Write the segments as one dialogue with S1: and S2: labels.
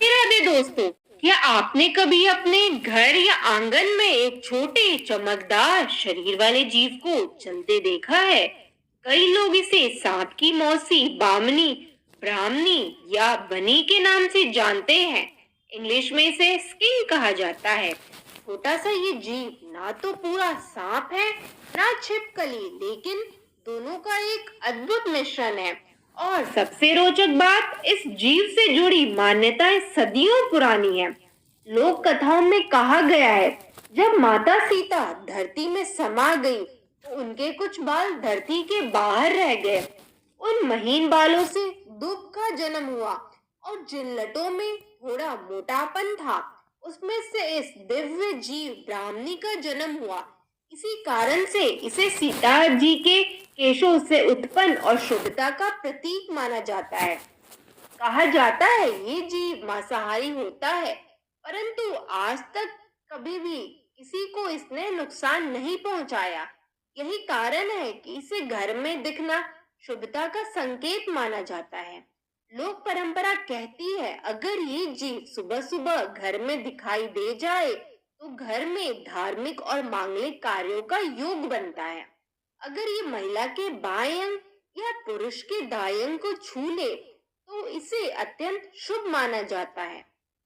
S1: राधे दोस्तों, क्या आपने कभी अपने घर या आंगन में एक छोटे चमकदार शरीर वाले जीव को चलते देखा है? कई लोग इसे सांप की मौसी, बामनी, ब्राह्मणी या बनी के नाम से जानते हैं। इंग्लिश में इसे स्किंक कहा जाता है। छोटा सा ये जीव ना तो पूरा सांप है, ना छिपकली, लेकिन दोनों का एक अद्भुत मिश्रण है। और सबसे रोचक बात, इस जीव से जुड़ी मान्यताएं सदियों पुरानी है। लोक कथाओं में कहा गया है, जब माता सीता धरती में समा गई तो उनके कुछ बाल धरती के बाहर रह गए। उन महीन बालों से दुब का जन्म हुआ और जिन लटों में थोड़ा मोटापन था, उसमें से इस दिव्य जीव ब्राह्मणी का जन्म हुआ। इसी कारण से इसे सीता जी के केशों से उत्पन्न और शुद्धता का प्रतीक माना जाता है। कहा जाता है ये जीव मांसाहारी होता है, परंतु आज तक कभी भी किसी को इसने नुकसान नहीं पहुंचाया। यही कारण है कि इसे घर में दिखना शुभता का संकेत माना जाता है। लोक परंपरा कहती है, अगर ये जीव सुबह सुबह घर में दिखाई दे जाए तो घर में धार्मिक और मांगलिक कार्यों का योग बनता है। अगर ये महिला के बाएं अंग या पुरुष के दाएं अंग को छू ले तो इसे अत्यंत शुभ माना जाता है।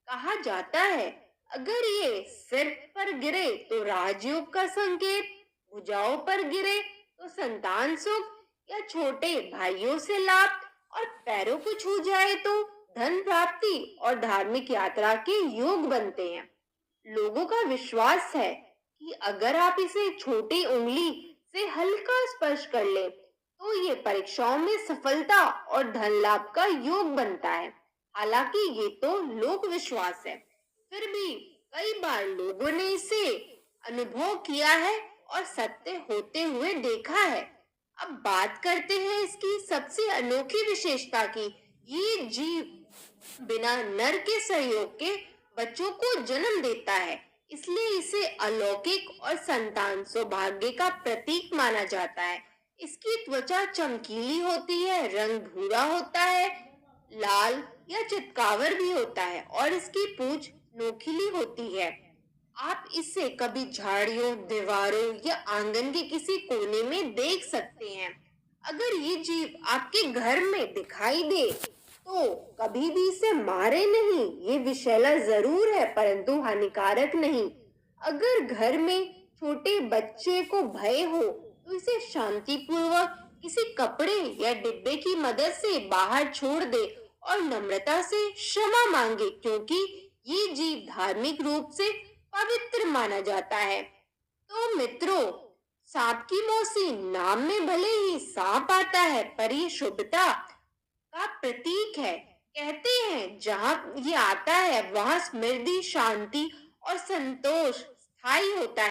S1: कहा जाता है, अगर ये सिर पर गिरे तो राजयोग का संकेत, भुजाओं पर गिरे तो संतान सुख या छोटे भाइयों से लाभ, और पैरों को छू जाए तो धन प्राप्ति और धार्मिक यात्रा के योग बनते हैं। लोगों का विश्वास है कि अगर आप इसे छोटी उंगली से हल्का स्पर्श कर ले तो ये परीक्षाओं में सफलता और धन लाभ का योग बनता है। हालांकि ये तो लोक विश्वास है, फिर भी कई बार लोगों ने इसे अनुभव किया है और सत्य होते हुए देखा है। अब बात करते हैं इसकी सबसे अनोखी विशेषता की। ये जीव बिना नर के सहयोग के बच्चों को जन्म देता है, इसलिए इसे अलौकिक और संतान सौभाग्य का प्रतीक माना जाता है। इसकी त्वचा चमकीली होती है, रंग भूरा होता है, लाल या चितकावर भी होता है और इसकी पूंछ नोकीली होती है। आप इसे कभी झाड़ियों, दीवारों या आंगन के किसी कोने में देख सकते हैं। अगर ये जीव आपके घर में दिखाई दे तो कभी भी इसे मारे नहीं। ये विषैला जरूर है परंतु हानिकारक नहीं। अगर घर में छोटे बच्चे को भय हो तो इसे शांतिपूर्वक किसी कपड़े या डिब्बे की मदद से बाहर छोड़ दे और नम्रता से क्षमा मांगे, क्योंकि ये जीव धार्मिक रूप से पवित्र माना जाता है। तो मित्रों, सांप की मौसी नाम में भले ही सांप आता है, पर ये शुभता का प्रतीक है। कहते हैं जहाँ ये आता है वहाँ समृद्धि, शांति और संतोष स्थायी होता है।